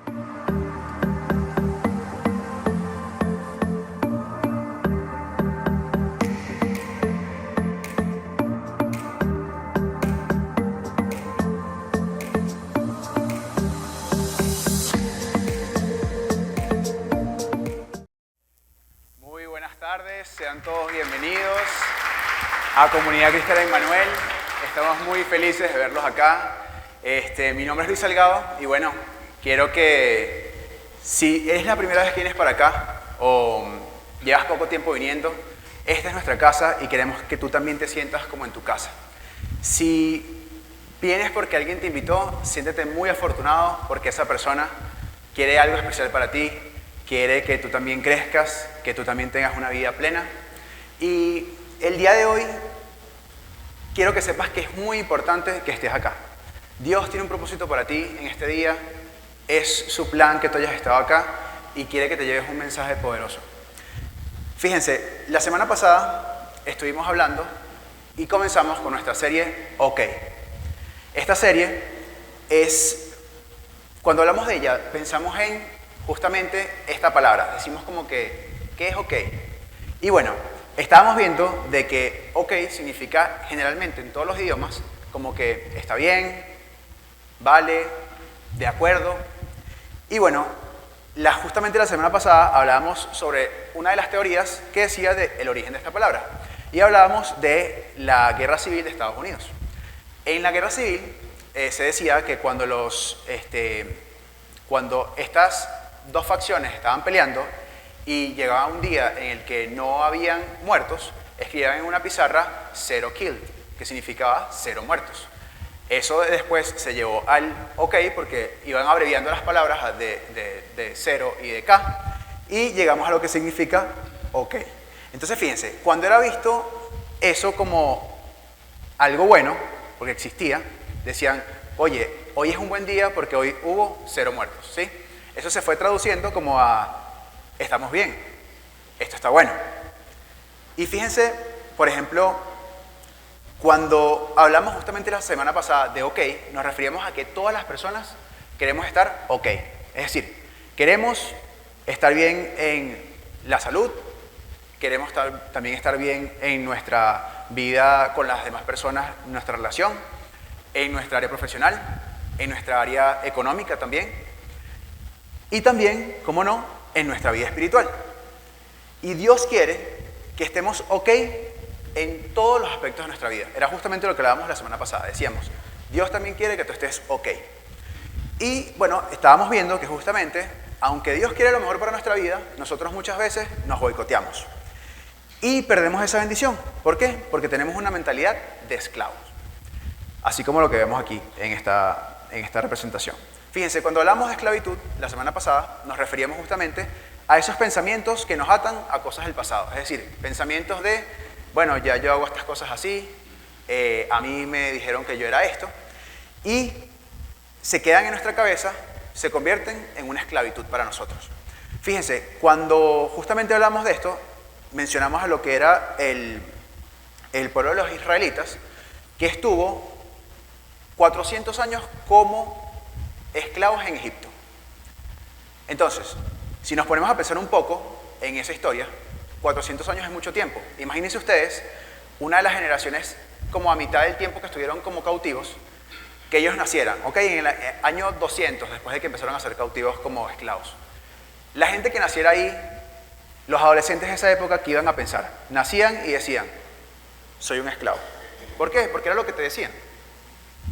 Muy buenas tardes, sean todos bienvenidos a Comunidad Cristiana Emmanuel. Estamos muy felices de verlos acá. Mi nombre es Luis Salgado y bueno, quiero que si es la primera vez que vienes para acá o llevas poco tiempo viniendo, esta es nuestra casa y queremos que tú también te sientas como en tu casa. Si vienes porque alguien te invitó, siéntete muy afortunado porque esa persona quiere algo especial para ti, quiere que tú también crezcas, que tú también tengas una vida plena. Y el día de hoy quiero que sepas que es muy importante que estés acá. Dios tiene un propósito para ti en este día, es su plan que tú hayas estado acá y quiere que te lleves un mensaje poderoso. Fíjense, la semana pasada estuvimos hablando y comenzamos con nuestra serie OK. Esta serie es, cuando hablamos de ella, pensamos en justamente esta palabra. Decimos como que, ¿qué es OK? Y bueno, estábamos viendo de que OK significa generalmente en todos los idiomas como que está bien, vale, de acuerdo. Y bueno, justamente la semana pasada hablábamos sobre una de las teorías que decía del origen de esta palabra. Y hablábamos de la Guerra Civil de Estados Unidos. En la Guerra Civil se decía que cuando estas dos facciones estaban peleando y llegaba un día en el que no habían muertos, escribían en una pizarra 0 killed, que significaba 0 muertos. Eso después se llevó al OK porque iban abreviando las palabras de 0 y de K y llegamos a lo que significa OK. Entonces fíjense, cuando era visto eso como algo bueno, porque existía, decían, oye, hoy es un buen día porque hoy hubo 0 muertos, ¿sí? Eso se fue traduciendo como a, estamos bien, esto está bueno. Y fíjense, por ejemplo, cuando hablamos justamente la semana pasada de OK, nos referíamos a que todas las personas queremos estar OK. Es decir, queremos estar bien en la salud, queremos también estar bien en nuestra vida con las demás personas, en nuestra relación, en nuestra área profesional, en nuestra área económica también, y también, cómo no, en nuestra vida espiritual. Y Dios quiere que estemos OK en todos los aspectos de nuestra vida. Era justamente lo que hablábamos la semana pasada. Decíamos, Dios también quiere que tú estés OK. Y bueno, estábamos viendo que justamente, aunque Dios quiere lo mejor para nuestra vida, nosotros muchas veces nos boicoteamos. Y perdemos esa bendición. ¿Por qué? Porque tenemos una mentalidad de esclavos. Así como lo que vemos aquí en esta representación. Fíjense, cuando hablamos de esclavitud, la semana pasada, nos referíamos justamente a esos pensamientos que nos atan a cosas del pasado. Es decir, pensamientos de, bueno, ya yo hago estas cosas así, a mí me dijeron que yo era esto, y se quedan en nuestra cabeza, se convierten en una esclavitud para nosotros. Fíjense, cuando justamente hablamos de esto, mencionamos a lo que era el pueblo de los israelitas, que estuvo 400 años como esclavos en Egipto. Entonces, si nos ponemos a pensar un poco en esa historia, 400 años es mucho tiempo. Imagínense ustedes, una de las generaciones como a mitad del tiempo que estuvieron como cautivos, que ellos nacieran, ¿ok? En el año 200, después de que empezaron a ser cautivos como esclavos. La gente que naciera ahí, los adolescentes de esa época, ¿qué iban a pensar? Nacían y decían, soy un esclavo. ¿Por qué? Porque era lo que te decían.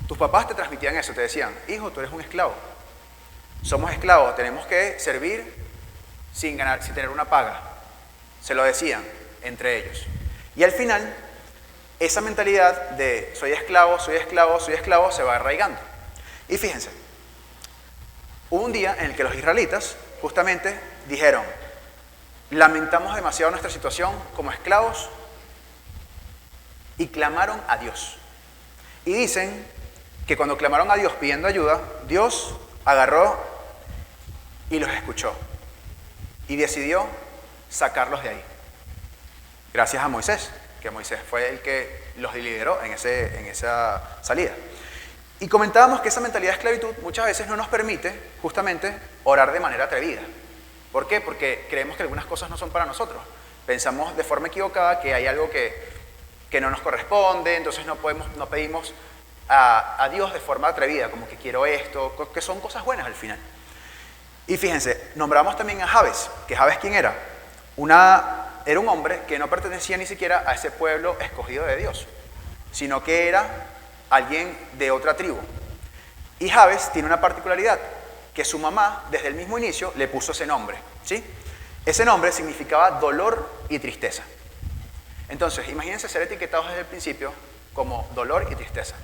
Tus papás te transmitían eso, te decían, hijo, tú eres un esclavo. Somos esclavos, tenemos que servir sin tener una paga. Se lo decían entre ellos. Y al final, esa mentalidad de soy esclavo, soy esclavo, soy esclavo, se va arraigando. Y fíjense, hubo un día en el que los israelitas justamente dijeron, lamentamos demasiado nuestra situación como esclavos y clamaron a Dios. Y dicen que cuando clamaron a Dios pidiendo ayuda, Dios agarró y los escuchó y decidió sacarlos de ahí. Gracias a Moisés, que Moisés fue el que los lideró en esa salida. Y comentábamos que esa mentalidad de esclavitud muchas veces no nos permite justamente orar de manera atrevida. ¿Por qué? Porque creemos que algunas cosas no son para nosotros. Pensamos de forma equivocada que hay algo que no nos corresponde, entonces no pedimos a Dios de forma atrevida, como que quiero esto, que son cosas buenas al final. Y fíjense, nombramos también a Jabes, que Jabes, ¿quién era? Era un hombre que no pertenecía ni siquiera a ese pueblo escogido de Dios, sino que era alguien de otra tribu. Y Jabes tiene una particularidad, que su mamá desde el mismo inicio le puso ese nombre, ¿sí? Ese nombre significaba dolor y tristeza. Entonces, imagínense ser etiquetados desde el principio como dolor y tristeza,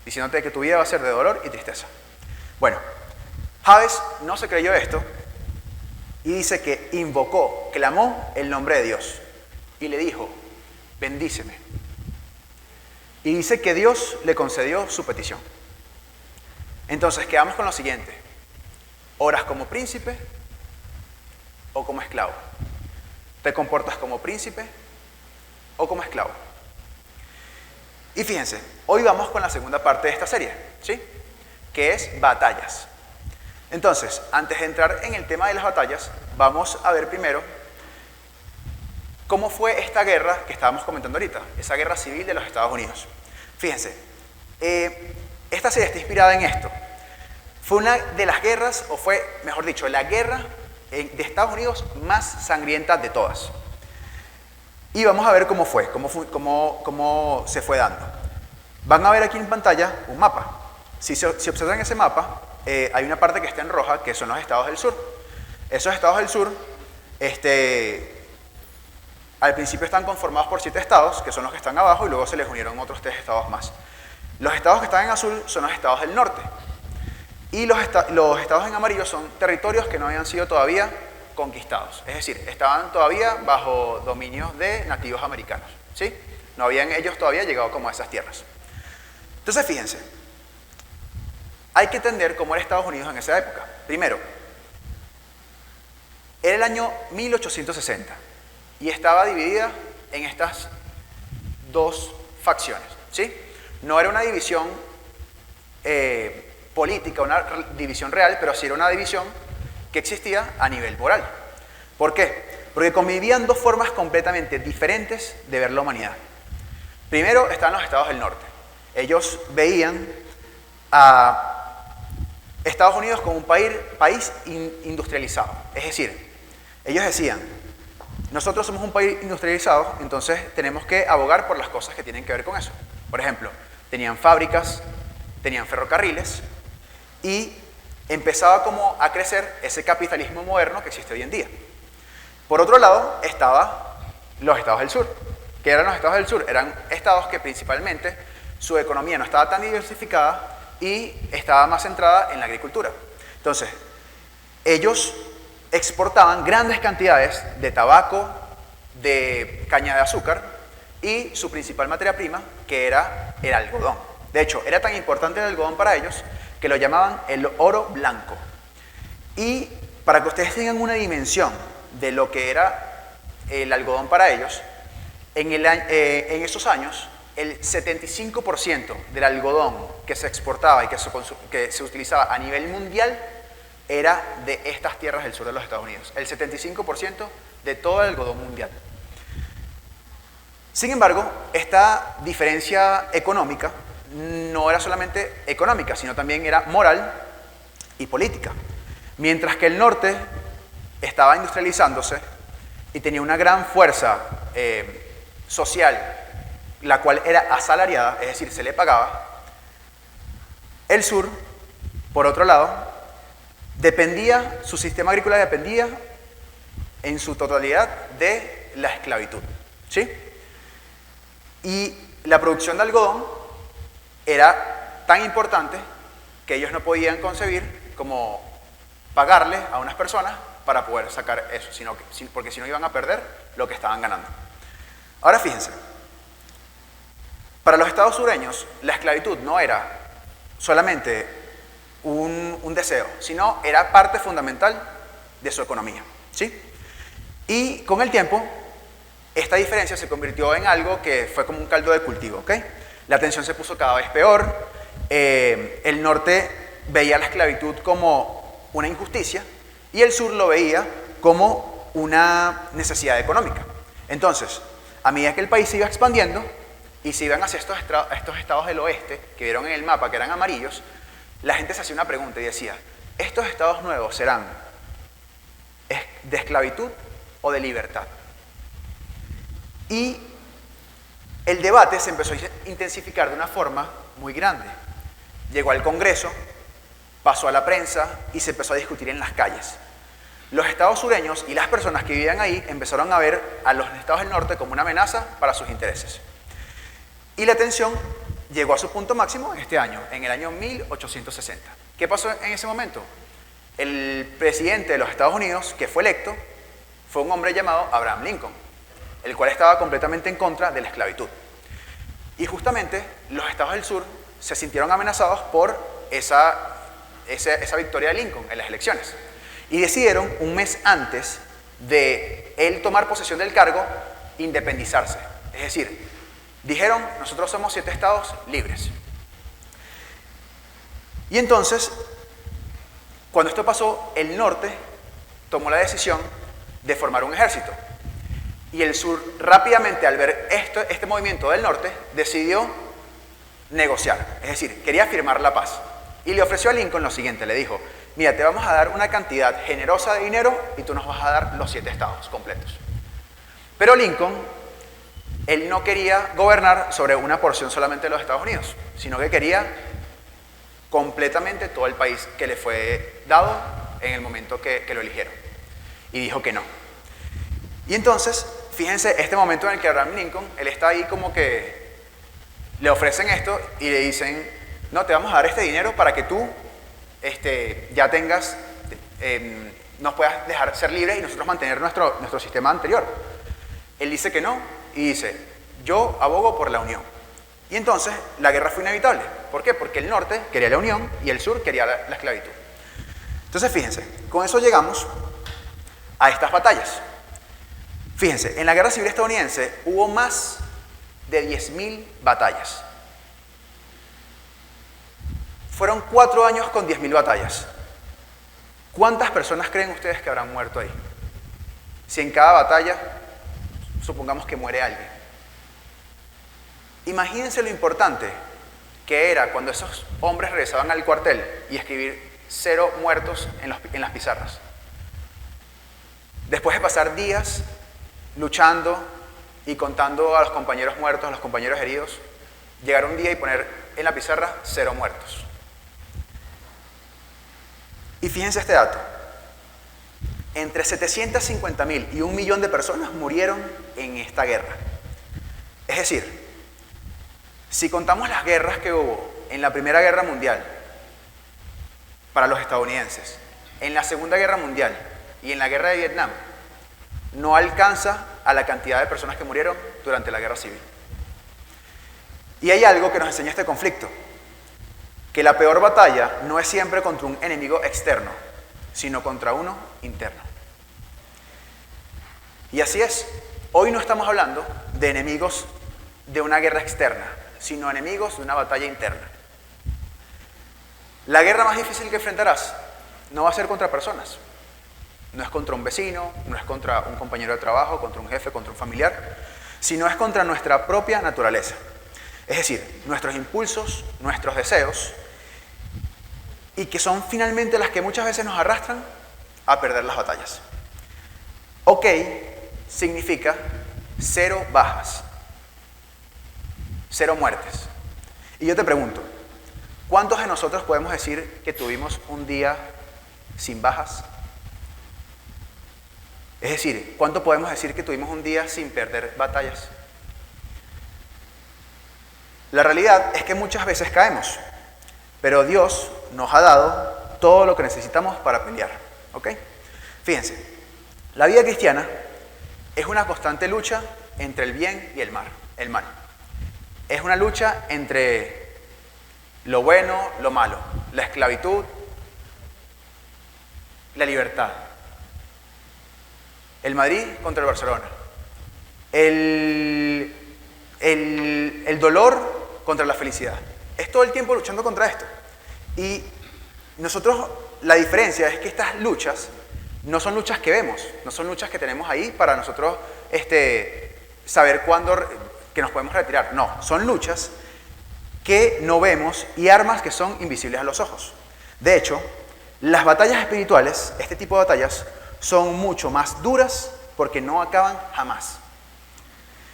diciéndote que tu vida va a ser de dolor y tristeza. Bueno, Jabes no se creyó esto y dice que invocó, clamó el nombre de Dios y le dijo, bendíceme. Y dice que Dios le concedió su petición. Entonces quedamos con lo siguiente: ¿oras como príncipe o como esclavo? ¿Te comportas como príncipe o como esclavo? Y fíjense, hoy vamos con la segunda parte de esta serie, ¿sí? Que es batallas. Entonces, antes de entrar en el tema de las batallas, vamos a ver primero cómo fue esta guerra que estábamos comentando ahorita, esa guerra civil de los Estados Unidos. Fíjense, esta serie está inspirada en esto. Fue una de las guerras, o fue, mejor dicho, la guerra de Estados Unidos más sangrienta de todas. Y vamos a ver cómo cómo se fue dando. Van a ver aquí en pantalla un mapa. Si observan ese mapa, hay una parte que está en roja, que son los estados del sur. Esos estados del sur, al principio están conformados por 7 estados, que son los que están abajo, y luego se les unieron otros 3 estados más. Los estados que están en azul son los estados del norte. Y los estados en amarillo son territorios que no habían sido todavía conquistados. Es decir, estaban todavía bajo dominio de nativos americanos, ¿sí? No habían ellos todavía llegado como a esas tierras. Entonces, fíjense, hay que entender cómo era Estados Unidos en esa época. Primero, era el año 1860 y estaba dividida en estas 2 facciones, ¿sí? No era una división política, una división real, pero sí era una división que existía a nivel moral. ¿Por qué? Porque convivían 2 formas completamente diferentes de ver la humanidad. Primero están los estados del norte. Ellos veían a Estados Unidos como un país industrializado. Es decir, ellos decían, nosotros somos un país industrializado, entonces tenemos que abogar por las cosas que tienen que ver con eso. Por ejemplo, tenían fábricas, tenían ferrocarriles y empezaba como a crecer ese capitalismo moderno que existe hoy en día. Por otro lado, estaban los estados del sur. ¿Qué eran los estados del sur? Eran estados que principalmente su economía no estaba tan diversificada y estaba más centrada en la agricultura. Entonces, ellos exportaban grandes cantidades de tabaco, de caña de azúcar y su principal materia prima, que era el algodón. De hecho, era tan importante el algodón para ellos que lo llamaban el oro blanco. Y para que ustedes tengan una dimensión de lo que era el algodón para ellos, en esos años, el 75% del algodón que se exportaba y que se utilizaba a nivel mundial era de estas tierras del sur de los Estados Unidos. El 75% de todo el algodón mundial. Sin embargo, esta diferencia económica no era solamente económica, sino también era moral y política. Mientras que el norte estaba industrializándose y tenía una gran fuerza social, la cual era asalariada, es decir, se le pagaba, el sur, por otro lado, su sistema agrícola dependía en su totalidad de la esclavitud, ¿sí? Y la producción de algodón era tan importante que ellos no podían concebir como pagarle a unas personas para poder sacar eso, porque si no iban a perder lo que estaban ganando. Ahora fíjense, para los estados sureños la esclavitud no era solamente un deseo, sino era parte fundamental de su economía, ¿sí? Y con el tiempo, esta diferencia se convirtió en algo que fue como un caldo de cultivo, ¿ok? La tensión se puso cada vez peor el norte veía la esclavitud como una injusticia y el sur lo veía como una necesidad económica. Entonces, a medida que el país se iba expandiendo y se iban hacia estos estados del oeste, que vieron en el mapa que eran amarillos, la gente se hacía una pregunta y decía, ¿estos estados nuevos serán de esclavitud o de libertad? Y el debate se empezó a intensificar de una forma muy grande. Llegó al Congreso, pasó a la prensa y se empezó a discutir en las calles. Los estados sureños y las personas que vivían ahí empezaron a ver a los estados del norte como una amenaza para sus intereses. Y la tensión llegó a su punto máximo este año, en el año 1860. ¿Qué pasó en ese momento? El presidente de los Estados Unidos, que fue electo, fue un hombre llamado Abraham Lincoln, el cual estaba completamente en contra de la esclavitud. Y justamente los estados del sur se sintieron amenazados por esa victoria de Lincoln en las elecciones. Y decidieron, un mes antes de él tomar posesión del cargo, independizarse. Es decir, dijeron, nosotros somos 7 estados libres. Y entonces, cuando esto pasó, el norte tomó la decisión de formar un ejército. Y el sur rápidamente, al ver este movimiento del norte, decidió negociar. Es decir, quería firmar la paz. Y le ofreció a Lincoln lo siguiente, le dijo, mira, te vamos a dar una cantidad generosa de dinero y tú nos vas a dar los 7 estados completos. Pero Lincoln, él no quería gobernar sobre una porción solamente de los Estados Unidos, sino que quería completamente todo el país que le fue dado en el momento que lo eligieron. Y dijo que no. Y entonces, fíjense, este momento en el que Abraham Lincoln, él está ahí como que le ofrecen esto y le dicen, no, te vamos a dar este dinero para que tú ya tengas, nos puedas dejar ser libres y nosotros mantener nuestro sistema anterior. Él dice que no y dice, yo abogo por la unión. Y entonces la guerra fue inevitable. ¿Por qué? Porque el norte quería la unión y el sur quería la esclavitud. Entonces fíjense, con eso llegamos a estas batallas. Fíjense, en la guerra civil estadounidense hubo más de 10.000 batallas. Fueron 4 años con 10.000 batallas. ¿Cuántas personas creen ustedes que habrán muerto ahí? Si en cada batalla, supongamos que muere alguien. Imagínense lo importante que era cuando esos hombres regresaban al cuartel y escribir 0 muertos en las pizarras. Después de pasar días luchando y contando a los compañeros muertos, a los compañeros heridos, llegar un día y poner en la pizarra 0 muertos. Y fíjense este dato. Entre 750.000 y 1 millón de personas murieron en esta guerra. Es decir, si contamos las guerras que hubo en la Primera Guerra Mundial para los estadounidenses, en la Segunda Guerra Mundial y en la Guerra de Vietnam, no alcanza a la cantidad de personas que murieron durante la Guerra Civil. Y hay algo que nos enseña este conflicto, que la peor batalla no es siempre contra un enemigo externo, sino contra uno interno. Y así es, hoy no estamos hablando de enemigos de una guerra externa, sino enemigos de una batalla interna. La guerra más difícil que enfrentarás no va a ser contra personas. No es contra un vecino, no es contra un compañero de trabajo, contra un jefe, contra un familiar, sino es contra nuestra propia naturaleza. Es decir, nuestros impulsos, nuestros deseos, y que son finalmente las que muchas veces nos arrastran a perder las batallas. OK significa 0 bajas, 0 muertes. Y yo te pregunto, ¿cuántos de nosotros podemos decir que tuvimos un día sin bajas? Es decir, ¿cuánto podemos decir que tuvimos un día sin perder batallas? La realidad es que muchas veces caemos, pero Dios nos ha dado todo lo que necesitamos para pelear. ¿OK? Fíjense, la vida cristiana es una constante lucha entre el bien y el mal. Es una lucha entre lo bueno, lo malo, la esclavitud, la libertad. El Madrid contra el Barcelona. El dolor contra la felicidad. es todo el tiempo luchando contra esto. Y nosotros, la diferencia es que estas luchas no son luchas que vemos, no son luchas que tenemos ahí para nosotros saber cuándo que nos podemos retirar. No, son luchas que no vemos y armas que son invisibles a los ojos. De hecho, las batallas espirituales, este tipo de batallas, son mucho más duras porque no acaban jamás.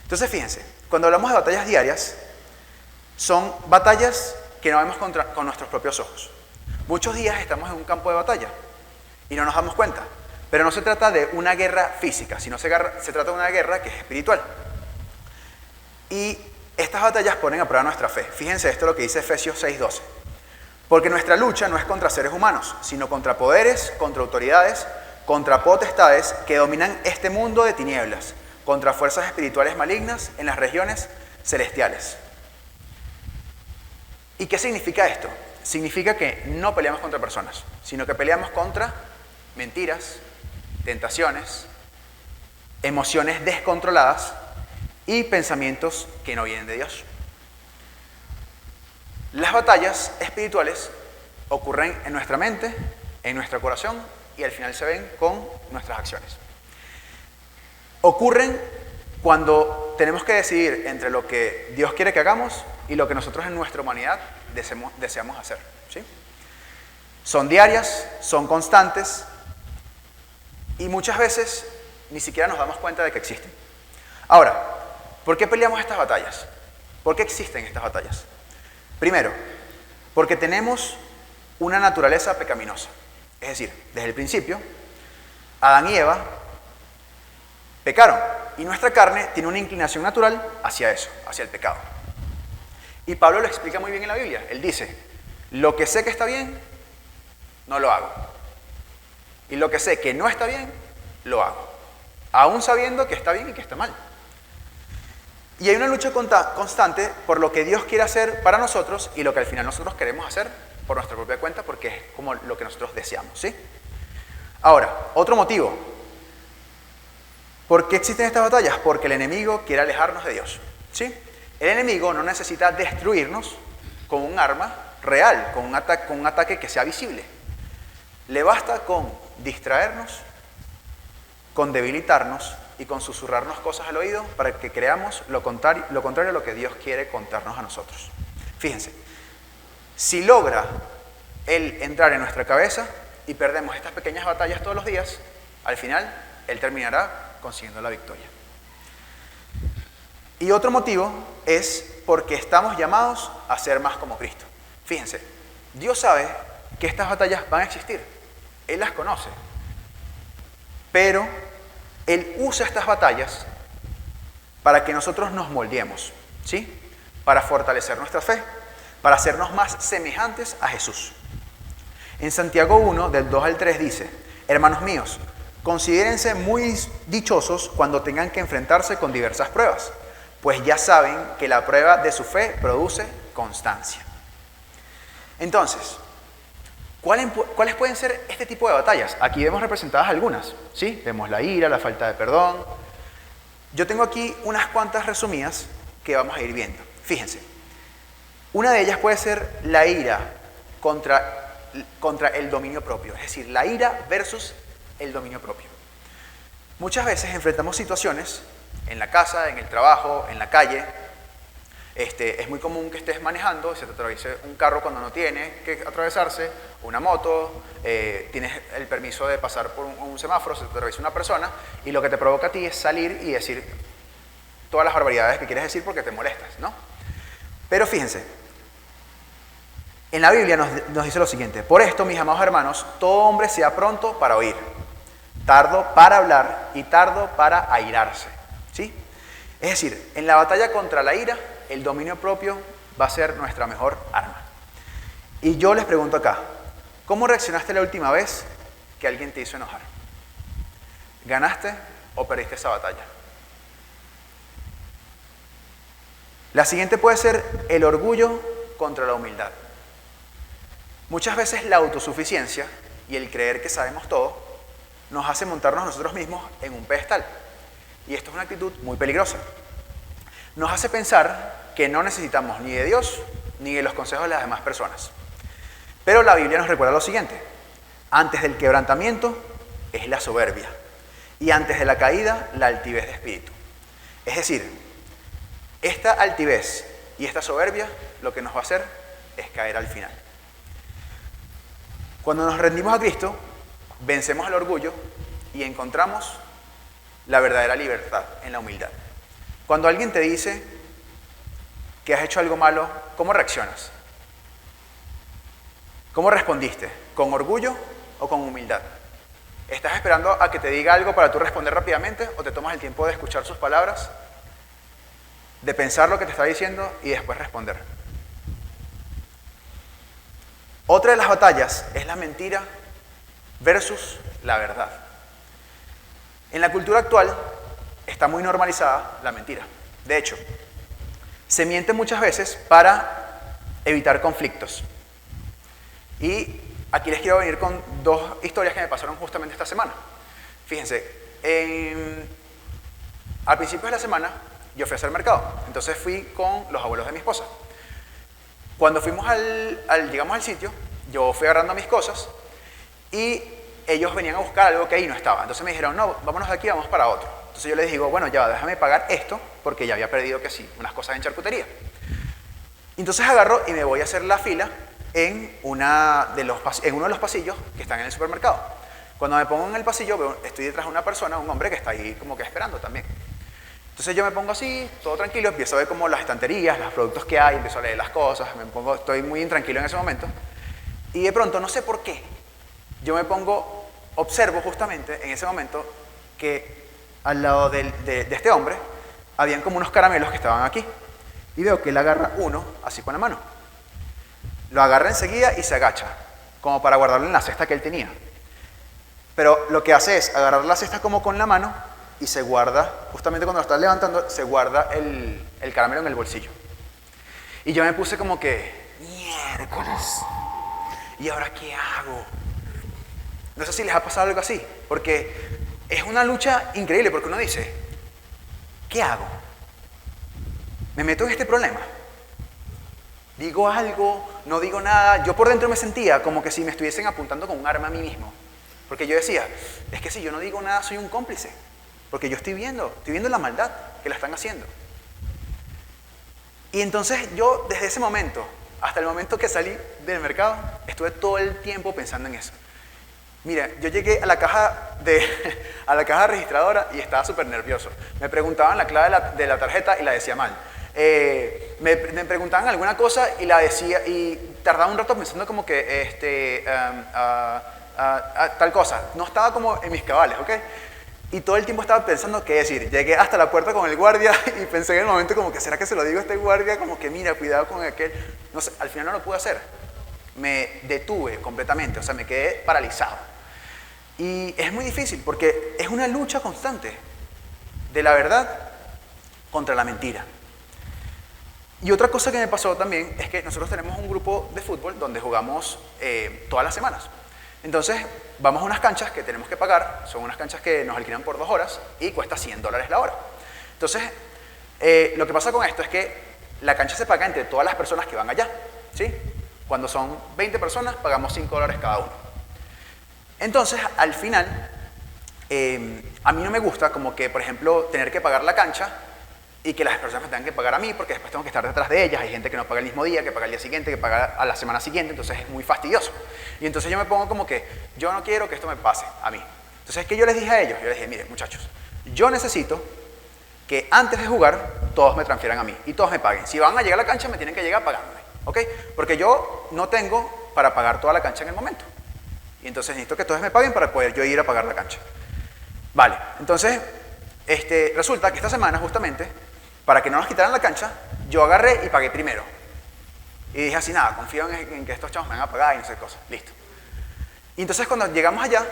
Entonces, fíjense, cuando hablamos de batallas diarias, son batallas que no vemos con nuestros propios ojos. Muchos días estamos en un campo de batalla y no nos damos cuenta. Pero no se trata de una guerra física, sino se trata de una guerra que es espiritual. Y estas batallas ponen a prueba nuestra fe. Fíjense esto lo que dice Efesios 6:12. Porque nuestra lucha no es contra seres humanos, sino contra poderes, contra autoridades, contra potestades que dominan este mundo de tinieblas, contra fuerzas espirituales malignas en las regiones celestiales. ¿Y qué significa esto? Significa que no peleamos contra personas, sino que peleamos contra mentiras, tentaciones, emociones descontroladas y pensamientos que no vienen de Dios. Las batallas espirituales ocurren en nuestra mente, en nuestro corazón y al final se ven con nuestras acciones. Ocurren cuando tenemos que decidir entre lo que Dios quiere que hagamos y lo que nosotros en nuestra humanidad deseamos hacer, ¿sí? Son diarias, son constantes y muchas veces ni siquiera nos damos cuenta de que existen. Ahora, ¿por qué peleamos estas batallas? ¿Por qué existen estas batallas? Primero, porque tenemos una naturaleza pecaminosa. Es decir, desde el principio, Adán y Eva pecaron y nuestra carne tiene una inclinación natural hacia eso, hacia el pecado. Y Pablo lo explica muy bien en la Biblia. Él dice, lo que sé que está bien, no lo hago. Y lo que sé que no está bien, lo hago. Aún sabiendo que está bien y que está mal. Y hay una lucha constante por lo que Dios quiere hacer para nosotros y lo que al final nosotros queremos hacer por nuestra propia cuenta porque es como lo que nosotros deseamos, ¿sí? Ahora, otro motivo. ¿Por qué existen estas batallas? Porque el enemigo quiere alejarnos de Dios, ¿sí? El enemigo no necesita destruirnos con un arma real, con un ataque que sea visible. Le basta con distraernos, con debilitarnos y con susurrarnos cosas al oído para que creamos lo contrario a lo que Dios quiere contarnos a nosotros. Fíjense, si logra Él entrar en nuestra cabeza y perdemos estas pequeñas batallas todos los días, al final Él terminará consiguiendo la victoria. Y otro motivo es porque estamos llamados a ser más como Cristo. Fíjense, Dios sabe que estas batallas van a existir. Él las conoce. Pero Él usa estas batallas para que nosotros nos moldeemos, ¿sí? Para fortalecer nuestra fe, para hacernos más semejantes a Jesús. En Santiago 1, del 2 al 3 dice, hermanos míos, considérense muy dichosos cuando tengan que enfrentarse con diversas pruebas, pues ya saben que la prueba de su fe produce constancia. Entonces, ¿cuáles pueden ser este tipo de batallas? Aquí vemos representadas algunas, ¿sí? Vemos la ira, la falta de perdón. Yo tengo aquí unas cuantas resumidas que vamos a ir viendo. Fíjense, una de ellas puede ser la ira contra el dominio propio, es decir, la ira versus el dominio propio. Muchas veces enfrentamos situaciones en la casa, en el trabajo, en la calle. Es muy común que estés manejando y se te atraviese un carro cuando no tiene que atravesarse, una moto, tienes el permiso de pasar por un semáforo, se te atraviesa una persona y lo que te provoca a ti es salir y decir todas las barbaridades que quieres decir porque te molestas, ¿no? Pero fíjense, en la Biblia nos dice lo siguiente, por esto, mis amados hermanos, todo hombre sea pronto para oír, tardo para hablar y tardo para airarse, ¿sí? Es decir, en la batalla contra la ira, el dominio propio va a ser nuestra mejor arma. Y yo les pregunto acá, ¿cómo reaccionaste la última vez que alguien te hizo enojar? ¿Ganaste o perdiste esa batalla? La siguiente puede ser el orgullo contra la humildad. Muchas veces la autosuficiencia y el creer que sabemos todo nos hace montarnos nosotros mismos en un pedestal. Y esto es una actitud muy peligrosa. Nos hace pensar que no necesitamos ni de Dios ni de los consejos de las demás personas. Pero la Biblia nos recuerda lo siguiente: antes del quebrantamiento es la soberbia, y antes de la caída, la altivez de espíritu. Es decir, esta altivez y esta soberbia lo que nos va a hacer es caer al final. Cuando nos rendimos a Cristo, vencemos el orgullo y encontramos la verdadera libertad en la humildad. Cuando alguien te dice que has hecho algo malo, ¿cómo reaccionas? ¿Cómo respondiste? ¿Con orgullo o con humildad? ¿Estás esperando a que te diga algo para tú responder rápidamente o te tomas el tiempo de escuchar sus palabras, de pensar lo que te está diciendo y después responder? Otra de las batallas es la mentira versus la verdad. En la cultura actual está muy normalizada la mentira. De hecho, se miente muchas veces para evitar conflictos. Y aquí les quiero venir con dos historias que me pasaron justamente esta semana. Fíjense, al principio de la semana yo fui a hacer mercado. Entonces fui con los abuelos de mi esposa. Cuando fuimos llegamos al sitio, yo fui agarrando mis cosas y ellos venían a buscar algo que ahí no estaba. Entonces me dijeron, no, vámonos de aquí, vamos para otro. Entonces yo les digo, bueno, ya, déjame pagar esto, porque ya había perdido que sí, unas cosas en charcutería. Entonces agarro y me voy a hacer la fila en uno de los pasillos que están en el supermercado. Cuando me pongo en el pasillo, estoy detrás de una persona, un hombre que está ahí como que esperando también. Entonces yo me pongo así, todo tranquilo, empiezo a ver como las estanterías, los productos que hay, empiezo a leer las cosas, estoy muy intranquilo en ese momento. Y de pronto, no sé por qué, yo observo justamente en ese momento que al lado de este hombre habían como unos caramelos que estaban aquí. Y veo que él agarra uno así con la mano. Lo agarra enseguida y se agacha, como para guardarlo en la cesta que él tenía. Pero lo que hace es agarrar la cesta como con la mano y se guarda, justamente cuando lo está levantando, se guarda el caramelo en el bolsillo. Y yo me puse como que, miércoles, ¿y ahora qué hago? No sé si les ha pasado algo así, porque es una lucha increíble, porque uno dice, ¿qué hago? ¿Me meto en este problema? ¿Digo algo? ¿No digo nada? Yo por dentro me sentía como que si me estuviesen apuntando con un arma a mí mismo. Porque yo decía, es que si yo no digo nada soy un cómplice. Porque yo estoy viendo la maldad que la están haciendo. Y entonces yo desde ese momento, hasta el momento que salí del mercado, estuve todo el tiempo pensando en eso. Mira, yo llegué a la caja registradora y estaba súper nervioso. Me preguntaban la clave de la tarjeta y la decía mal. Me preguntaban alguna cosa y la decía, y tardaba un rato pensando como que tal cosa. No estaba como en mis cabales, ¿ok? Y todo el tiempo estaba pensando qué decir. Llegué hasta la puerta con el guardia y pensé en el momento como que ¿será que se lo digo a este guardia? Como que mira, cuidado con aquel. No sé, al final no lo pude hacer. Me detuve completamente, o sea, me quedé paralizado. Y es muy difícil porque es una lucha constante de la verdad contra la mentira. Y otra cosa que me pasó también es que nosotros tenemos un grupo de fútbol donde jugamos todas las semanas. Entonces, vamos a unas canchas que tenemos que pagar, son unas canchas que nos alquilan por 2 horas y cuesta $100 la hora. Entonces, lo que pasa con esto es que la cancha se paga entre todas las personas que van allá, ¿sí? Cuando son 20 personas, pagamos $5 cada uno. Entonces, al final, a mí no me gusta como que, por ejemplo, tener que pagar la cancha y que las personas me tengan que pagar a mí porque después tengo que estar detrás de ellas. Hay gente que no paga el mismo día, que paga el día siguiente, que paga a la semana siguiente, entonces es muy fastidioso. Y entonces yo me pongo como que yo no quiero que esto me pase a mí. Entonces, ¿qué yo les dije a ellos? Yo les dije, miren muchachos, yo necesito que antes de jugar todos me transfieran a mí y todos me paguen. Si van a llegar a la cancha me tienen que llegar pagándome, ¿ok? Porque yo no tengo para pagar toda la cancha en el momento. Y entonces necesito que todos me paguen para poder yo ir a pagar la cancha. Vale, entonces resulta que esta semana justamente, para que no nos quitaran la cancha, yo agarré y pagué primero. Y dije así, nada, confío en que estos chavos me van a pagar y no sé qué cosa. Listo. Y entonces cuando llegamos allá,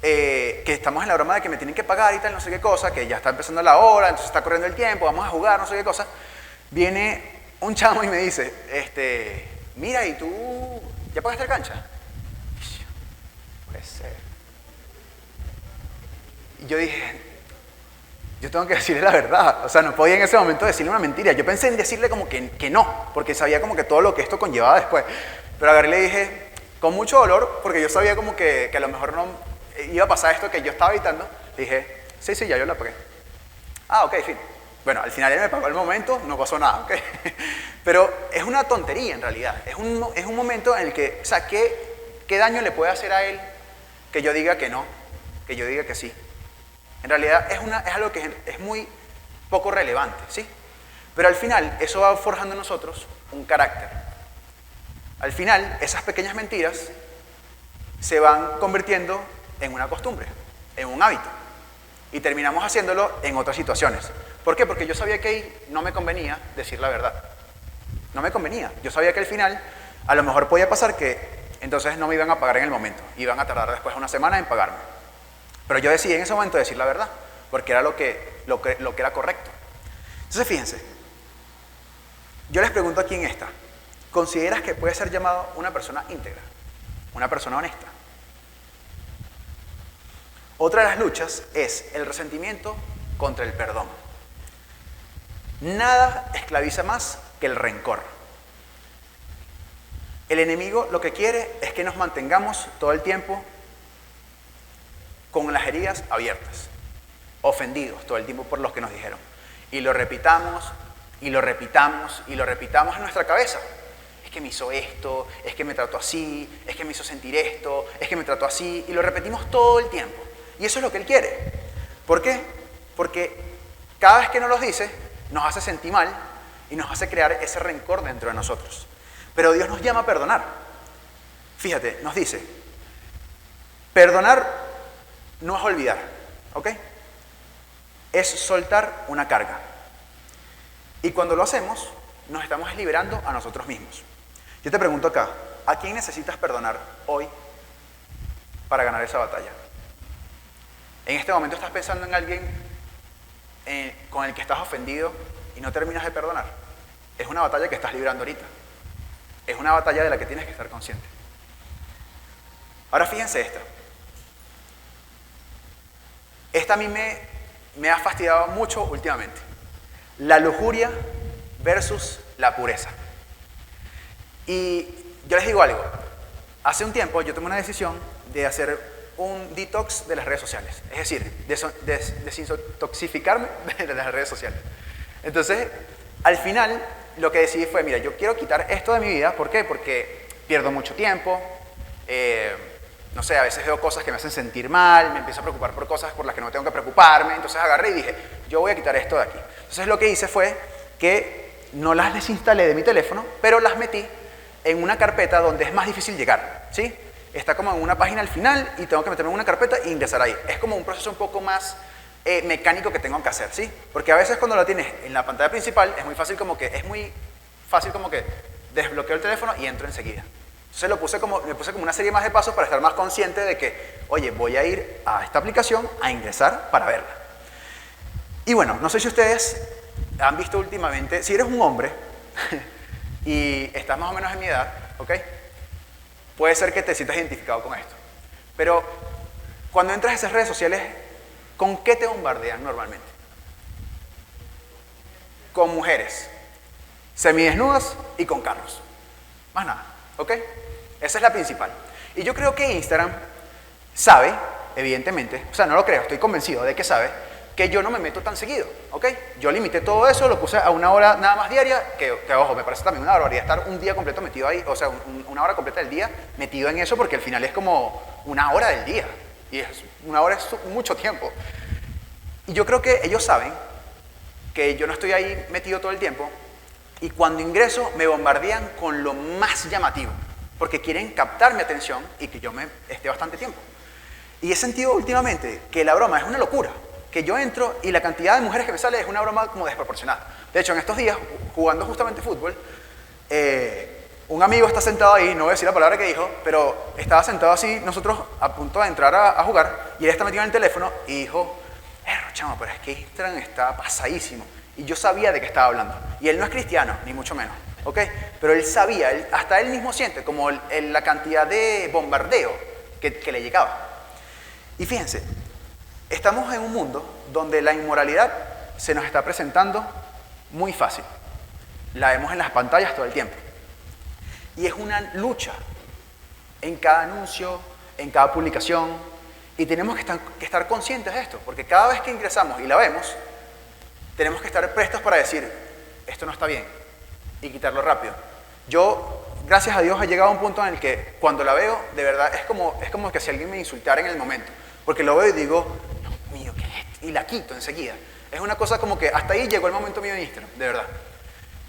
que estamos en la broma de que me tienen que pagar y tal, no sé qué cosa, que ya está empezando la hora, entonces está corriendo el tiempo, vamos a jugar, no sé qué cosa, viene un chamo y me dice, mira, ¿y tú ya pagaste la cancha? Puede ser. Y yo dije, yo tengo que decirle la verdad. O sea, no podía en ese momento decirle una mentira. Yo pensé en decirle como que no, porque sabía como que todo lo que esto conllevaba después. Pero agarré y le dije, con mucho dolor, porque yo sabía como que a lo mejor no iba a pasar esto que yo estaba evitando, le dije, sí, ya yo la pagué. Ah, ok, fin. Bueno, al final él me pagó el momento, no pasó nada, ¿ok? Pero es una tontería en realidad. Es un momento en el que, o sea, ¿qué daño le puede hacer a él que yo diga que no, que yo diga que sí? En realidad es algo que es muy poco relevante, ¿sí? Pero al final eso va forjando en nosotros un carácter. Al final esas pequeñas mentiras se van convirtiendo en una costumbre, en un hábito. Y terminamos haciéndolo en otras situaciones. ¿Por qué? Porque yo sabía que ahí no me convenía decir la verdad. No me convenía. Yo sabía que al final a lo mejor podía pasar que entonces no me iban a pagar en el momento. Iban a tardar después una semana en pagarme. Pero yo decidí en ese momento decir la verdad, porque era lo que era correcto. Entonces fíjense, yo les pregunto aquí en esta, ¿consideras que puede ser llamado una persona íntegra? Una persona honesta. Otra de las luchas es el resentimiento contra el perdón. Nada esclaviza más que el rencor. El enemigo lo que quiere es que nos mantengamos todo el tiempo con las heridas abiertas, ofendidos todo el tiempo por los que nos dijeron. Y lo repitamos, y lo repitamos, y lo repitamos en nuestra cabeza. Es que me hizo esto, es que me trató así, es que me hizo sentir esto, es que me trató así, y lo repetimos todo el tiempo. Y eso es lo que él quiere. ¿Por qué? Porque cada vez que nos lo dice, nos hace sentir mal y nos hace crear ese rencor dentro de nosotros. Pero Dios nos llama a perdonar. Fíjate, nos dice, perdonar no es olvidar, ¿ok? Es soltar una carga. Y cuando lo hacemos, nos estamos liberando a nosotros mismos. Yo te pregunto acá, ¿a quién necesitas perdonar hoy para ganar esa batalla? En este momento estás pensando en alguien con el que estás ofendido y no terminas de perdonar. Es una batalla que estás librando ahorita. Es una batalla de la que tienes que estar consciente. Ahora fíjense esta. Esta a mí me ha fastidiado mucho últimamente. La lujuria versus la pureza. Y yo les digo algo. Hace un tiempo yo tomé una decisión de hacer un detox de las redes sociales. Es decir, desintoxicarme de las redes sociales. Entonces, al final, lo que decidí fue, mira, yo quiero quitar esto de mi vida. ¿Por qué? Porque pierdo mucho tiempo. No sé, a veces veo cosas que me hacen sentir mal, me empiezo a preocupar por cosas por las que no tengo que preocuparme. Entonces agarré y dije, yo voy a quitar esto de aquí. Entonces lo que hice fue que no las desinstalé de mi teléfono, pero las metí en una carpeta donde es más difícil llegar, ¿sí? Está como en una página al final y tengo que meterme en una carpeta e ingresar ahí. Es como un proceso un poco más mecánico que tengo que hacer, ¿sí? Porque a veces cuando lo tienes en la pantalla principal es muy fácil como que desbloqueo el teléfono y entro enseguida. Entonces me puse como una serie más de pasos para estar más consciente de que, oye, voy a ir a esta aplicación a ingresar para verla. Y bueno, no sé si ustedes han visto últimamente, si eres un hombre y estás más o menos en mi edad, ¿ok? Puede ser que te sientas identificado con esto. Pero cuando entras a esas redes sociales, ¿con qué te bombardean normalmente? Con mujeres semidesnudas y con carros. Más nada, ¿ok? Esa es la principal. Y yo creo que Instagram sabe, evidentemente, o sea, no lo creo, estoy convencido de que sabe, que yo no me meto tan seguido, ¿ok? Yo limité todo eso, lo puse a 1 hora nada más diaria, que ojo, me parece también una barbaridad estar un día completo metido ahí, o sea, 1 hora completa del día metido en eso, porque al final es como 1 hora del día, y 1 hora es mucho tiempo. Y yo creo que ellos saben que yo no estoy ahí metido todo el tiempo, y cuando ingreso me bombardean con lo más llamativo, porque quieren captar mi atención y que yo me esté bastante tiempo. Y he sentido últimamente que la broma es una locura, que yo entro y la cantidad de mujeres que me sale es una broma como desproporcionada. De hecho, en estos días, jugando justamente fútbol, un amigo está sentado ahí, no voy a decir la palabra que dijo, pero estaba sentado así, nosotros a punto de entrar a jugar, y él está metido en el teléfono y dijo, chamo, pero es que Instagram está pasadísimo. Y yo sabía de qué estaba hablando. Y él no es cristiano, ni mucho menos, ¿ok? Pero él sabía, hasta él mismo siente como la cantidad de bombardeo que le llegaba. Y fíjense, Estamos en un mundo donde la inmoralidad se nos está presentando muy fácil. La vemos en las pantallas todo el tiempo. Y es una lucha en cada anuncio, en cada publicación, y tenemos que estar conscientes de esto, porque cada vez que ingresamos y la vemos, tenemos que estar prestos para decir, esto no está bien, y quitarlo rápido. Yo, gracias a Dios, he llegado a un punto en el que cuando la veo, de verdad, es como que si alguien me insultara en el momento, porque lo veo y digo, Dios mío, ¿qué es esto? Y la quito enseguida. Es una cosa como que hasta ahí llegó el momento mío de Instagram, de verdad.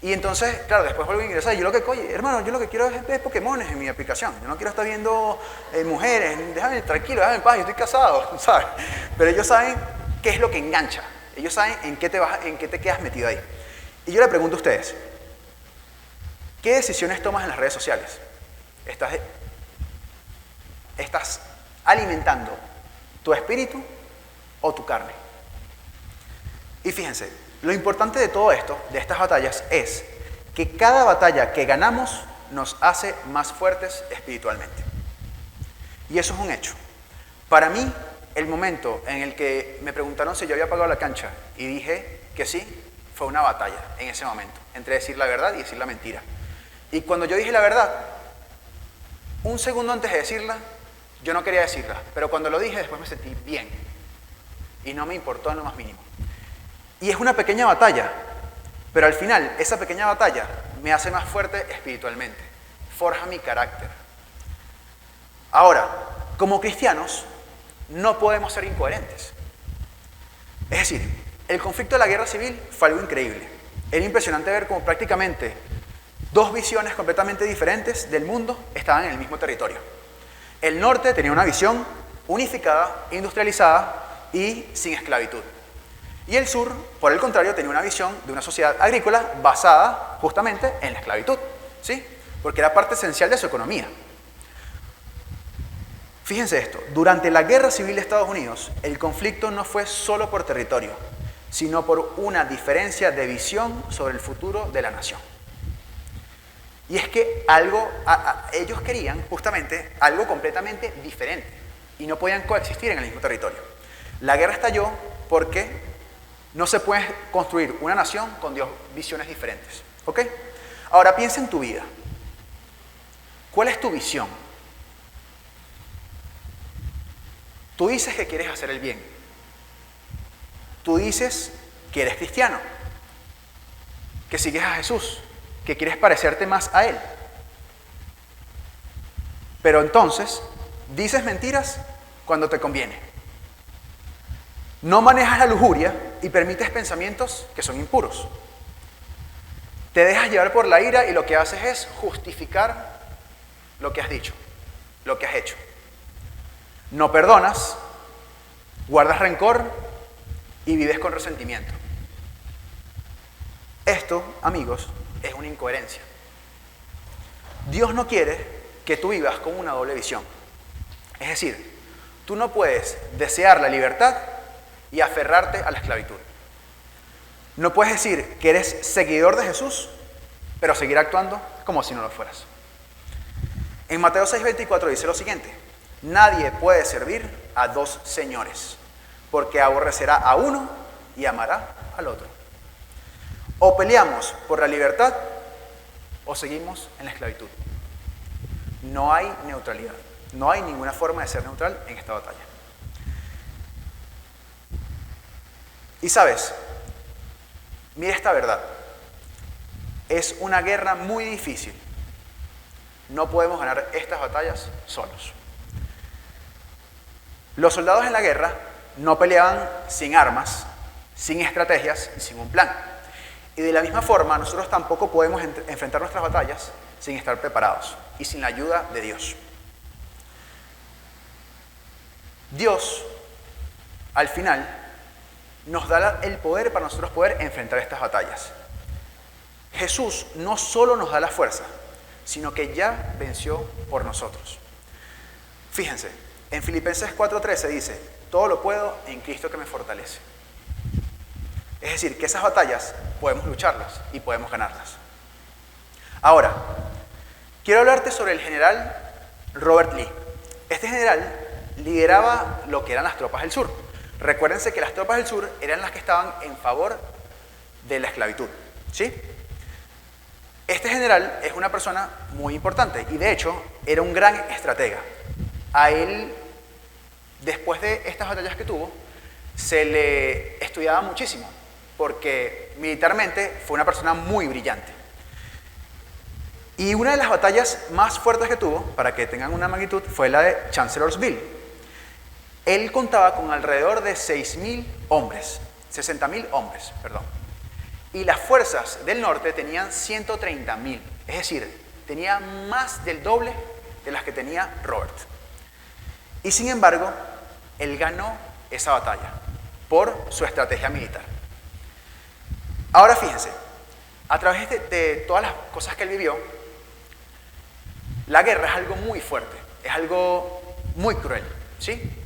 Y entonces, claro, después vuelvo a ingresar y yo lo que, oye, hermano, yo lo que quiero es ver Pokémones en mi aplicación. Yo no quiero estar viendo mujeres, déjame tranquilo, déjame en paz, yo estoy casado, ¿sabes? Pero ellos saben qué es lo que engancha. Ellos saben en qué te quedas metido ahí. Y yo le pregunto a ustedes, ¿qué decisiones tomas en las redes sociales? ¿Estás alimentando tu espíritu o tu carne? Y fíjense, lo importante de todo esto, de estas batallas, es que cada batalla que ganamos nos hace más fuertes espiritualmente. Y eso es un hecho. Para mí, el momento en el que me preguntaron si yo había pagado la cancha y dije que sí, fue una batalla en ese momento, entre decir la verdad y decir la mentira. Y cuando yo dije la verdad, un segundo antes de decirla, yo no quería decirla, pero cuando lo dije después me sentí bien y no me importó en lo más mínimo. Y es una pequeña batalla, pero al final esa pequeña batalla me hace más fuerte espiritualmente, forja mi carácter. Ahora, como cristianos, no podemos ser incoherentes. Es decir, el conflicto de la guerra civil fue algo increíble. Era impresionante ver cómo prácticamente dos visiones completamente diferentes del mundo estaban en el mismo territorio. El norte tenía una visión unificada, industrializada y sin esclavitud. Y el sur, por el contrario, tenía una visión de una sociedad agrícola basada justamente en la esclavitud, ¿sí? Porque era parte esencial de su economía. Fíjense esto, durante la Guerra Civil de Estados Unidos, el conflicto no fue solo por territorio, sino por una diferencia de visión sobre el futuro de la nación. Y es que ellos querían justamente algo completamente diferente y no podían coexistir en el mismo territorio. La guerra estalló porque no se puede construir una nación con dos visiones diferentes. ¿Ok? Ahora piensa en tu vida. ¿Cuál es tu visión? Tú dices que quieres hacer el bien. Tú dices que eres cristiano, que sigues a Jesús, que quieres parecerte más a Él. Pero entonces dices mentiras cuando te conviene. No manejas la lujuria y permites pensamientos que son impuros. Te dejas llevar por la ira y lo que haces es justificar lo que has dicho, lo que has hecho. No perdonas, guardas rencor y vives con resentimiento. Esto, amigos, es una incoherencia. Dios no quiere que tú vivas con una doble visión. Es decir, tú no puedes desear la libertad y aferrarte a la esclavitud. No puedes decir que eres seguidor de Jesús, pero seguir actuando como si no lo fueras. En Mateo 6:24 dice lo siguiente: nadie puede servir a dos señores, porque aborrecerá a uno y amará al otro. O peleamos por la libertad o seguimos en la esclavitud. No hay neutralidad. No hay ninguna forma de ser neutral en esta batalla. Y sabes, mira esta verdad. Es una guerra muy difícil. No podemos ganar estas batallas solos. Los soldados en la guerra no peleaban sin armas, sin estrategias y sin un plan. Y de la misma forma, nosotros tampoco podemos enfrentar nuestras batallas sin estar preparados y sin la ayuda de Dios. Dios, al final, nos da el poder para nosotros poder enfrentar estas batallas. Jesús no solo nos da la fuerza, sino que ya venció por nosotros. Fíjense, en Filipenses 4:13 dice: todo lo puedo en Cristo que me fortalece. Es decir, que esas batallas podemos lucharlas y podemos ganarlas. Ahora, quiero hablarte sobre el general Robert Lee. Este general lideraba lo que eran las tropas del sur, Recuérdense que las tropas del sur eran las que estaban en favor de la esclavitud, ¿sí? Este general es una persona muy importante y de hecho era un gran estratega. A él, después de estas batallas que tuvo, se le estudiaba muchísimo porque militarmente fue una persona muy brillante. Y una de las batallas más fuertes que tuvo, para que tengan una magnitud, fue la de Chancellorsville. Él contaba con alrededor de 60.000 hombres, 60.000 hombres, perdón. Y las fuerzas del norte tenían 130.000, es decir, tenía más del doble de las que tenía Robert. Y sin embargo, él ganó esa batalla por su estrategia militar. Ahora fíjense, a través de todas las cosas que él vivió, la guerra es algo muy fuerte, es algo muy cruel, ¿sí?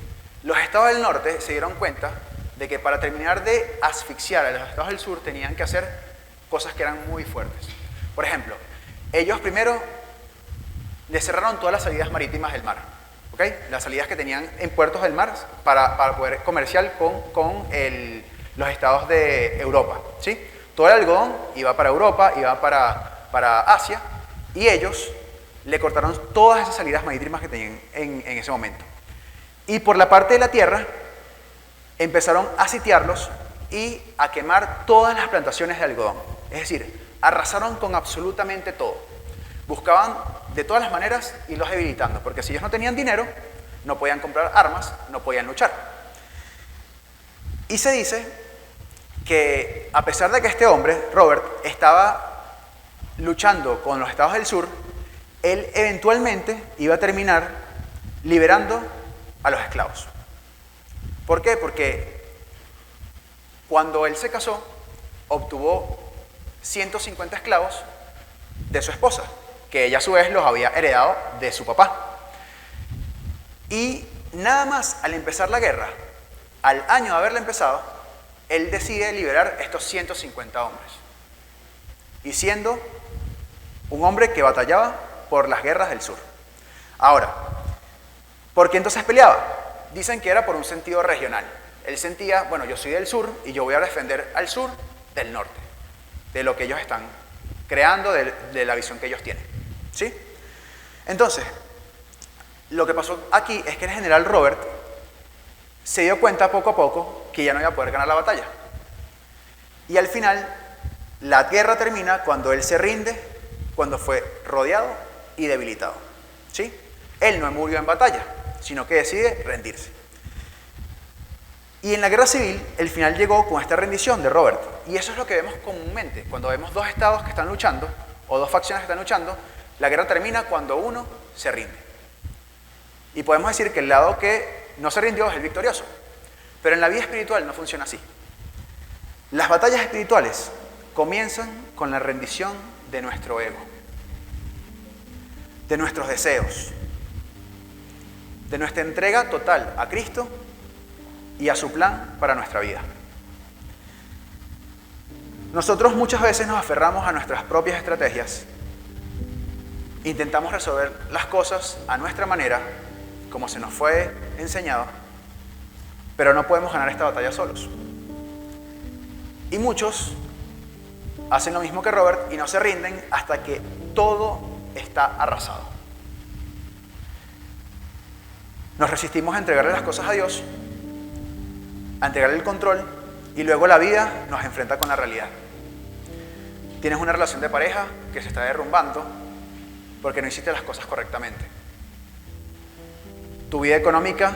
Los estados del norte se dieron cuenta de que para terminar de asfixiar a los estados del sur tenían que hacer cosas que eran muy fuertes. Por ejemplo, ellos primero les cerraron todas las salidas marítimas del mar, ¿ok? Las salidas que tenían en puertos del mar para poder comerciar con los estados de Europa, ¿sí? Todo el algodón iba para Europa, iba para Asia, y ellos le cortaron todas esas salidas marítimas que tenían en ese momento. Y por la parte de la tierra, empezaron a sitiarlos y a quemar todas las plantaciones de algodón. Es decir, arrasaron con absolutamente todo. Buscaban de todas las maneras irlos debilitando, porque si ellos no tenían dinero, no podían comprar armas, no podían luchar. Y se dice que a pesar de que este hombre, Robert, estaba luchando con los estados del sur, él eventualmente iba a terminar liberando a los esclavos. ¿Por qué? Porque cuando él se casó, obtuvo 150 esclavos de su esposa, que ella a su vez los había heredado de su papá. Y nada más al empezar la guerra, al año de haberla empezado, él decide liberar estos 150 hombres. Y siendo un hombre que batallaba por las guerras del sur. Ahora, ¿por qué entonces peleaba? Dicen que era por un sentido regional. Él sentía, bueno, yo soy del sur y yo voy a defender al sur del norte, de lo que ellos están creando, de la visión que ellos tienen, ¿sí? Entonces, lo que pasó aquí es que el general Robert se dio cuenta poco a poco que ya no iba a poder ganar la batalla. Y al final, la guerra termina cuando él se rinde, cuando fue rodeado y debilitado, ¿sí? Él no murió en batalla, sino que decide rendirse. Y en la guerra civil, el final llegó con esta rendición de Robert. Y eso es lo que vemos comúnmente. Cuando vemos dos estados que están luchando, o dos facciones que están luchando, la guerra termina cuando uno se rinde. Y podemos decir que el lado que no se rindió es el victorioso. Pero en la vida espiritual no funciona así. Las batallas espirituales comienzan con la rendición de nuestro ego, de nuestros deseos, de nuestra entrega total a Cristo y a su plan para nuestra vida. Nosotros muchas veces nos aferramos a nuestras propias estrategias, intentamos resolver las cosas a nuestra manera, como se nos fue enseñado, pero no podemos ganar esta batalla solos. Y muchos hacen lo mismo que Robert y no se rinden hasta que todo está arrasado. Nos resistimos a entregarle las cosas a Dios, a entregarle el control, y luego la vida nos enfrenta con la realidad. Tienes una relación de pareja que se está derrumbando porque no hiciste las cosas correctamente. Tu vida económica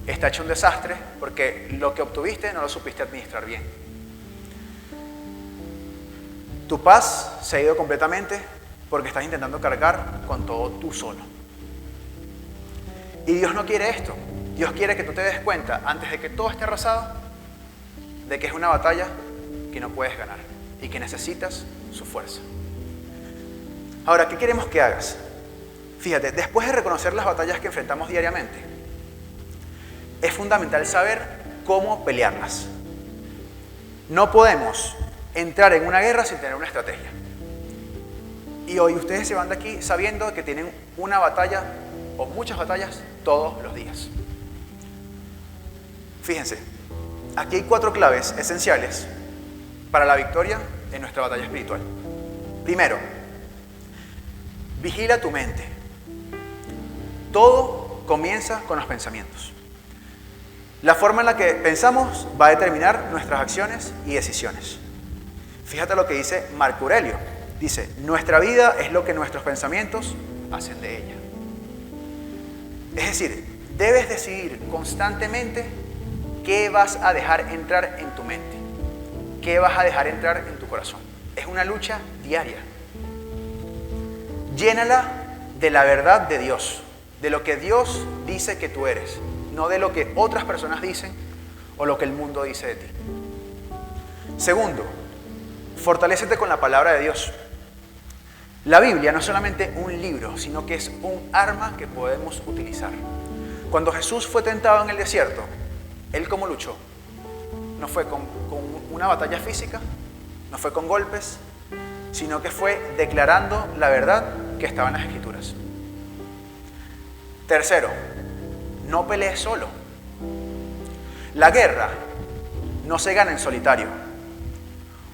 está hecha un desastre porque lo que obtuviste no lo supiste administrar bien. Tu paz se ha ido completamente porque estás intentando cargar con todo tú solo. Y Dios no quiere esto. Dios quiere que tú te des cuenta, antes de que todo esté arrasado, de que es una batalla que no puedes ganar y que necesitas su fuerza. Ahora, ¿qué queremos que hagas? Fíjate, después de reconocer las batallas que enfrentamos diariamente, es fundamental saber cómo pelearlas. No podemos entrar en una guerra sin tener una estrategia. Y hoy ustedes se van de aquí sabiendo que tienen una batalla o muchas batallas todos los días. Fíjense, aquí hay 4 claves esenciales para la victoria en nuestra batalla espiritual. Primero, vigila tu mente. Todo comienza con los pensamientos. La forma en la que pensamos va a determinar nuestras acciones y decisiones. Fíjate lo que dice Marco Aurelio. Dice, nuestra vida es lo que nuestros pensamientos hacen de ella. Es decir, debes decidir constantemente qué vas a dejar entrar en tu mente, qué vas a dejar entrar en tu corazón. Es una lucha diaria. Llénala de la verdad de Dios, de lo que Dios dice que tú eres, no de lo que otras personas dicen o lo que el mundo dice de ti. Segundo, fortalécete con la palabra de Dios. La Biblia no es solamente un libro, sino que es un arma que podemos utilizar. Cuando Jesús fue tentado en el desierto, ¿Él cómo luchó? No fue con una batalla física, no fue con golpes, sino que fue declarando la verdad que estaba en las Escrituras. Tercero, no pelees solo. La guerra no se gana en solitario.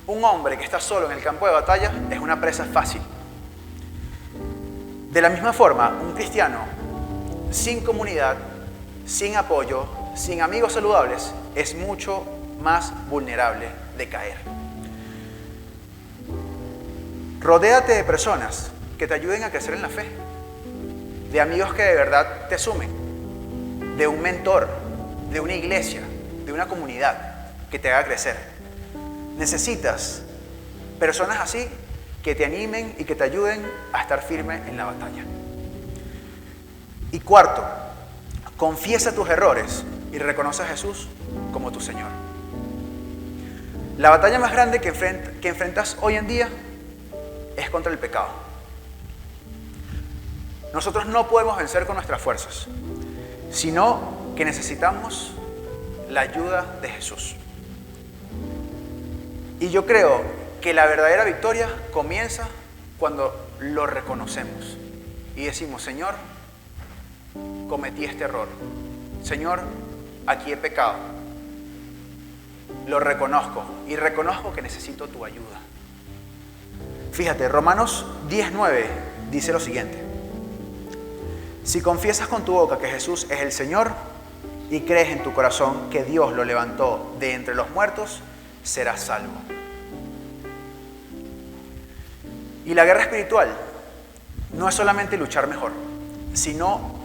Un hombre que está solo en el campo de batalla es una presa fácil. De la misma forma, un cristiano sin comunidad, sin apoyo, sin amigos saludables, es mucho más vulnerable de caer. Rodéate de personas que te ayuden a crecer en la fe, de amigos que de verdad te sumen, de un mentor, de una iglesia, de una comunidad que te haga crecer. Necesitas personas así que te animen y que te ayuden a estar firme en la batalla. Y cuarto, confiesa tus errores y reconoce a Jesús como tu Señor. La batalla más grande que enfrentas hoy en día es contra el pecado. Nosotros no podemos vencer con nuestras fuerzas, sino que necesitamos la ayuda de Jesús. Y yo creo que la verdadera victoria comienza cuando lo reconocemos y decimos, Señor, cometí este error. Señor, aquí he pecado. Lo reconozco y reconozco que necesito tu ayuda. Fíjate, Romanos 10:9 dice lo siguiente. Si confiesas con tu boca que Jesús es el Señor y crees en tu corazón que Dios lo levantó de entre los muertos, serás salvo. Y la guerra espiritual no es solamente luchar mejor, sino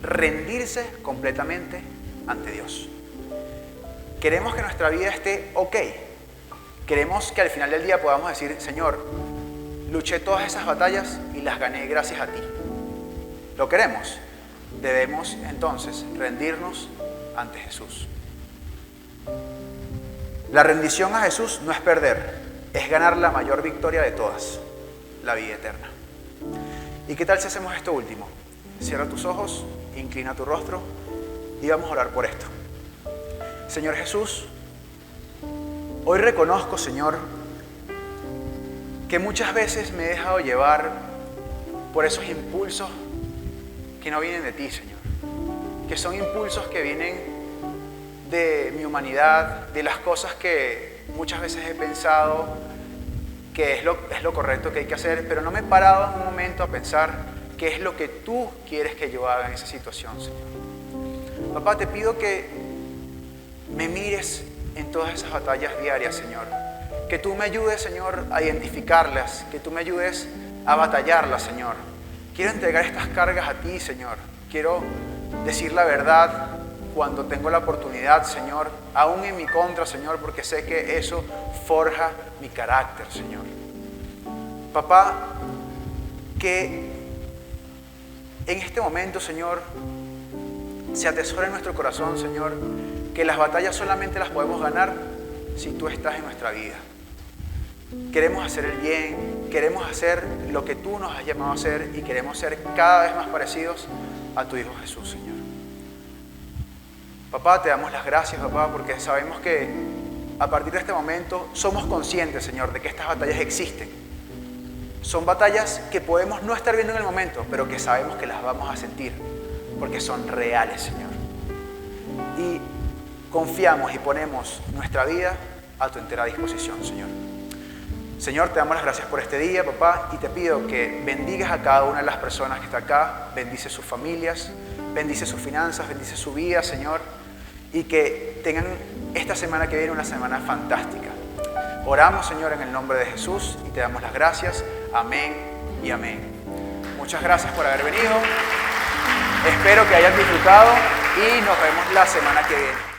rendirse completamente ante Dios. Queremos que nuestra vida esté ok. Queremos que al final del día podamos decir, Señor, luché todas esas batallas y las gané gracias a ti. ¿Lo queremos? Debemos entonces rendirnos ante Jesús. La rendición a Jesús no es perder, es ganar la mayor victoria de todas, la vida eterna. ¿Y qué tal si hacemos esto último? Cierra tus ojos, inclina tu rostro y vamos a orar por esto. Señor Jesús, hoy reconozco, Señor, que muchas veces me he dejado llevar por esos impulsos que no vienen de ti, Señor. Que son impulsos que vienen de mi humanidad, de las cosas que muchas veces he pensado que es lo correcto que hay que hacer, pero no me he parado en un momento a pensar qué es lo que tú quieres que yo haga en esa situación, Señor. Papá, te pido que me mires en todas esas batallas diarias, Señor. Que tú me ayudes, Señor, a identificarlas, que tú me ayudes a batallarlas, Señor. Quiero entregar estas cargas a ti, Señor. Quiero decir la verdad cuando tengo la oportunidad, Señor, aún en mi contra, Señor, porque sé que eso forja mi carácter, Señor. Papá, que en este momento, Señor, se atesora en nuestro corazón, Señor, que las batallas solamente las podemos ganar si tú estás en nuestra vida. Queremos hacer el bien, queremos hacer lo que tú nos has llamado a hacer y queremos ser cada vez más parecidos a tu Hijo Jesús, Señor. Papá, te damos las gracias, papá, porque sabemos que a partir de este momento somos conscientes, Señor, de que estas batallas existen. Son batallas que podemos no estar viendo en el momento, pero que sabemos que las vamos a sentir, porque son reales, Señor. Y confiamos y ponemos nuestra vida a tu entera disposición, Señor. Señor, te damos las gracias por este día, papá, y te pido que bendigas a cada una de las personas que está acá, bendice sus familias, bendice sus finanzas, bendice su vida, Señor, y que tengan esta semana que viene una semana fantástica. Oramos, Señor, en el nombre de Jesús y te damos las gracias. Amén y amén. Muchas gracias por haber venido. Espero que hayan disfrutado y nos vemos la semana que viene.